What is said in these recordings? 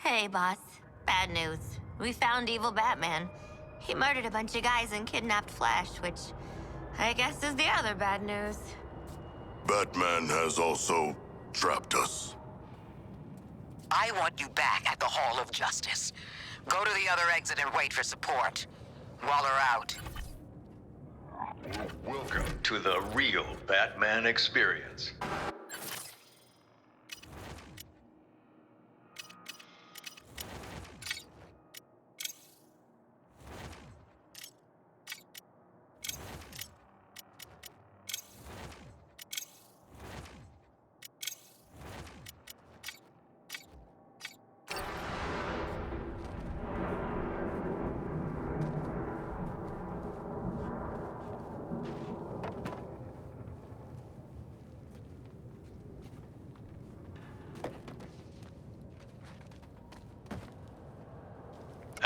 Hey, boss. Bad news. We found evil Batman. He murdered a bunch of guys and kidnapped Flash, which I guess is the other bad news. Batman has also trapped us. I want you back at the Hall of Justice. Go to the other exit and wait for support. Waller out. Welcome to the real Batman experience.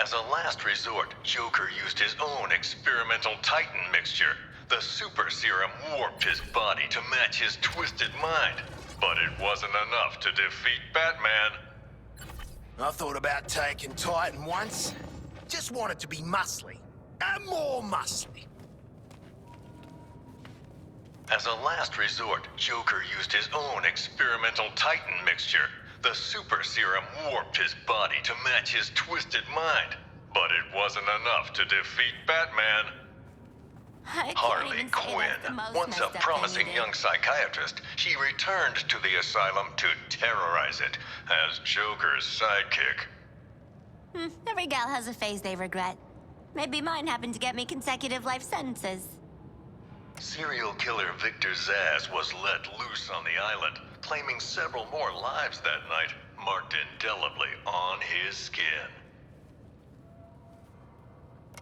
As a last resort, Joker used his own experimental Titan mixture. The super serum warped his body to match his twisted mind. But it wasn't enough to defeat Batman. I thought about taking Titan once. Just wanted to be muscly. And more muscly. As a last resort, Joker used his own experimental Titan mixture. The super serum warped his body to match his twisted mind. But it wasn't enough to defeat Batman. Harley Quinn, once a promising young psychiatrist, she returned to the asylum to terrorize it as Joker's sidekick. Every gal has a phase they regret. Maybe mine happened to get me consecutive life sentences. Serial killer Victor Zsasz was let loose on the island, claiming several more lives that night, marked indelibly on his skin.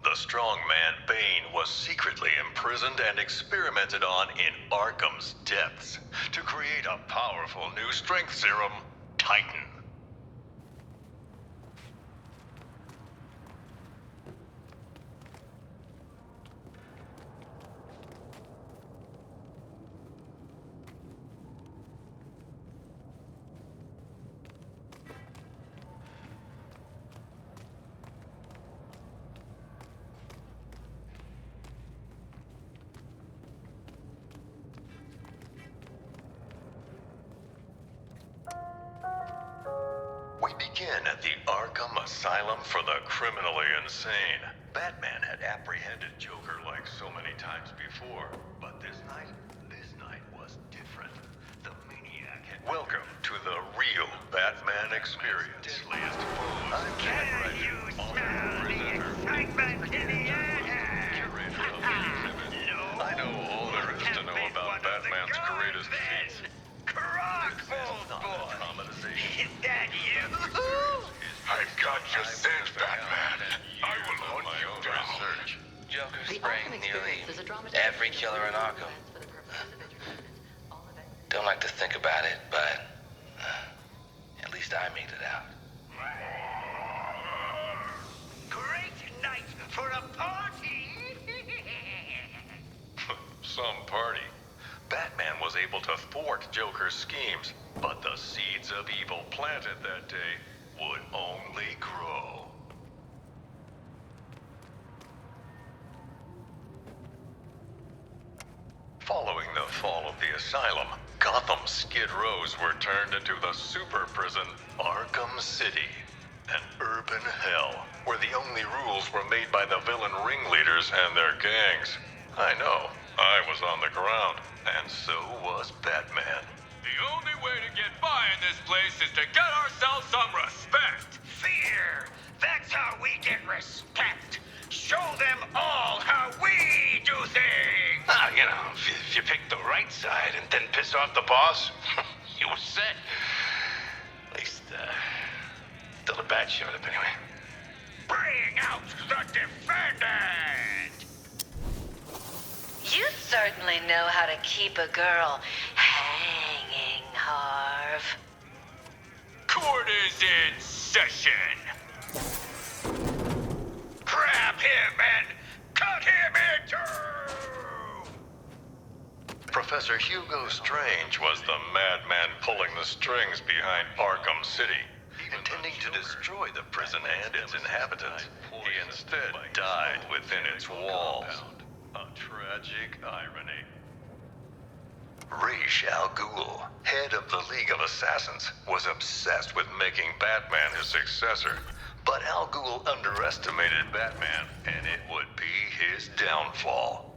The strongman Bane was secretly imprisoned and experimented on in Arkham's depths to create a powerful new strength serum, Titan. We begin at the Arkham Asylum for the criminally insane. Batman had apprehended Joker like so many times before, but this night was different. The maniac had... Welcome to the real Batman experience. Deadliest foes. I'm Cat Rider, author, presenter, curator of the exhibit. I know all there is to know about Batman's greatest feats. Is that you? I've got your scent, Batman. I will hunt you down. Joker spraying nearly every killer in Arkham. Don't like to think about it, but at least I made it out. Great night for a party! Some party. Batman was able to thwart Joker's schemes, but the seeds of evil planted that day would only grow. Following the fall of the asylum, Gotham's Skid Rows were turned into the super prison Arkham City, an urban hell where the only rules were made by the villain ringleaders and their gangs. I know, I was on the ground, and so was Batman. The only way to get by in this place is to get ourselves some respect. Fear! That's how we get respect. Show them all how we do things! Ah, you know, if you pick the right side and then piss off the boss, you were set. At least, till the bat showed up anyway. Bring out the defendant! You certainly know how to keep a girl hanging, Harv. Court is in session. Grab him and cut him in two! Professor Hugo Strange was the madman pulling the strings behind Arkham City. In intending to destroy the prison and its inhabitants. He instead died within its walls. A tragic irony. Ra's al Ghul, head of the League of Assassins, was obsessed with making Batman his successor. But Al Ghul underestimated Batman, and it would be his downfall.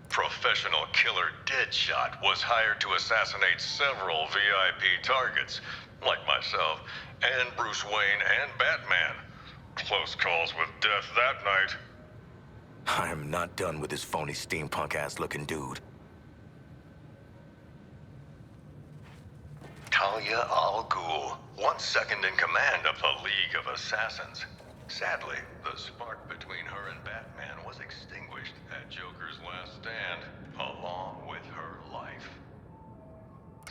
Professional killer Deadshot was hired to assassinate several VIP targets, like myself, and Bruce Wayne and Batman. Close calls with death that night. I am not done with this phony steampunk-ass looking dude. Talia al Ghul, once second in command of the League of Assassins. Sadly, the spark between her and Batman was extinguished at Joker's last stand, along with her life.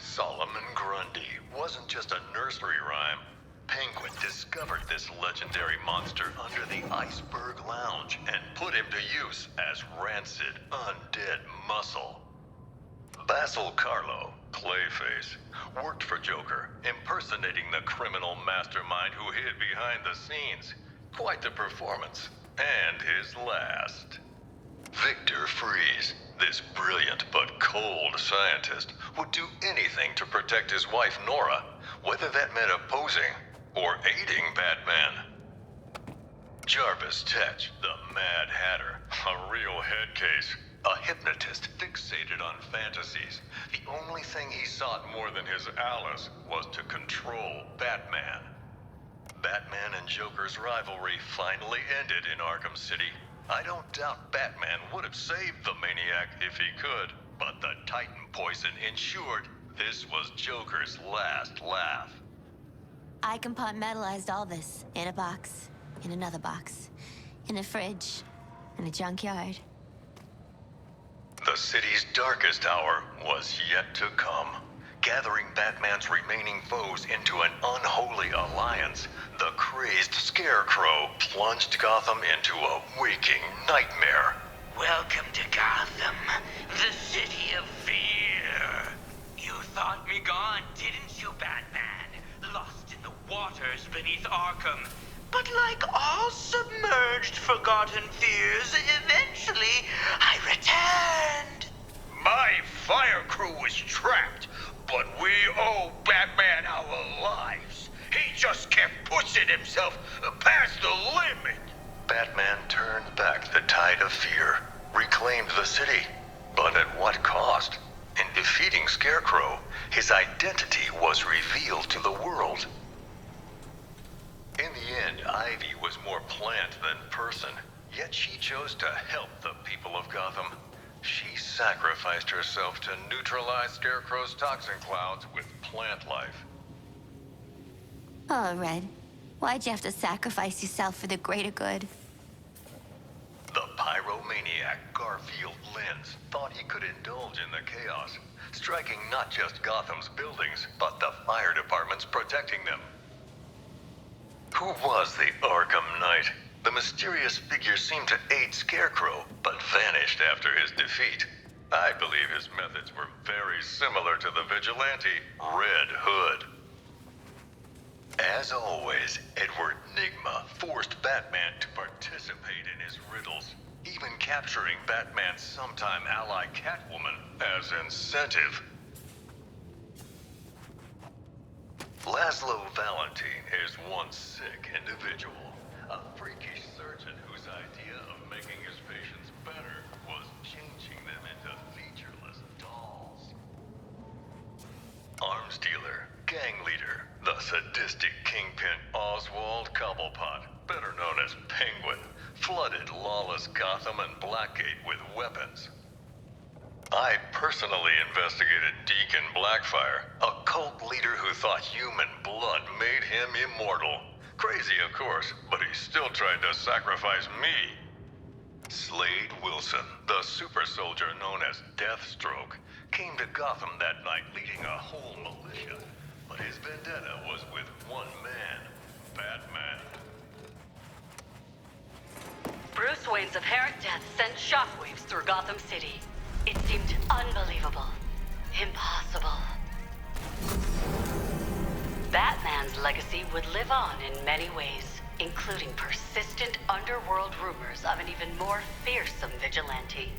Solomon Grundy wasn't just a nursery rhyme. Penguin discovered this legendary monster under the Iceberg Lounge and put him to use as rancid, undead muscle. Basil Karlo, Clayface, worked for Joker, impersonating the criminal mastermind who hid behind the scenes. Quite the performance, and his last. Victor Freeze, this brilliant but cold scientist, would do anything to protect his wife Nora, whether that meant opposing or aiding Batman. Jarvis Tetch, the Mad Hatter, a real head case. A hypnotist fixated on fantasies. The only thing he sought more than his Alice was to control Batman. Batman and Joker's rivalry finally ended in Arkham City. I don't doubt Batman would have saved the maniac if he could, but the Titan poison ensured this was Joker's last laugh. I compartmentalized all this in a box, in another box, in a fridge, in a junkyard. The city's darkest hour was yet to come. Gathering Batman's remaining foes into an unholy alliance, the crazed Scarecrow plunged Gotham into a waking nightmare. Welcome to Gotham, the city of fear. You thought me gone, didn't you, Batman? Lost in the waters beneath Arkham. But like all submerged, forgotten fears, eventually I returned. My fire crew was trapped, but we owe Batman our lives. He just kept pushing himself past the limit. Batman turned back the tide of fear, reclaimed the city, but at what cost? In defeating Scarecrow, his identity was revealed to the world. In the end, Ivy was more plant than person, yet she chose to help the people of Gotham. She sacrificed herself to neutralize Scarecrow's toxin clouds with plant life. Oh, Red. Why'd you have to sacrifice yourself for the greater good? The pyromaniac Garfield Lynns thought he could indulge in the chaos, striking not just Gotham's buildings, but the fire departments protecting them. Who was the Arkham Knight? The mysterious figure seemed to aid Scarecrow, but vanished after his defeat. I believe his methods were very similar to the vigilante Red Hood. As always, Edward Nygma forced Batman to participate in his riddles, even capturing Batman's sometime ally Catwoman as incentive. Laszlo Valentine is one sick individual, a freakish surgeon whose idea of making his patients better was changing them into featureless dolls. Arms dealer, gang leader, the sadistic kingpin Oswald Cobblepot, better known as Penguin, flooded lawless Gotham and Blackgate with weapons. I personally investigated Deacon Blackfire, a cult leader who thought human blood made him immortal. Crazy, of course, but he still tried to sacrifice me. Slade Wilson, the super soldier known as Deathstroke, came to Gotham that night leading a whole militia. But his vendetta was with one man, Batman. Bruce Wayne's apparent death sent shockwaves through Gotham City. It seemed unbelievable. Impossible. Batman's legacy would live on in many ways, including persistent underworld rumors of an even more fearsome vigilante.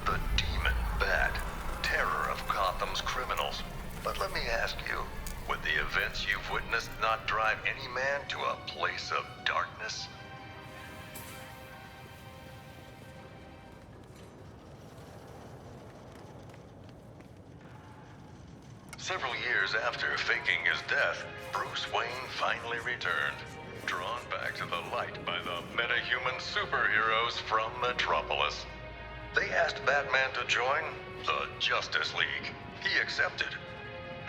The Demon Bat, terror of Gotham's criminals. But let me ask you, would the events you've witnessed not drive any man to a place of darkness? Several years after faking his death, Bruce Wayne finally returned, drawn back to the light by the metahuman superheroes from Metropolis. They asked Batman to join the Justice League. He accepted.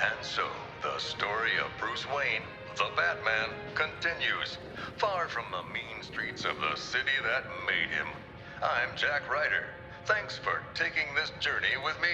And so, the story of Bruce Wayne, the Batman, continues, far from the mean streets of the city that made him. I'm Jack Ryder. Thanks for taking this journey with me.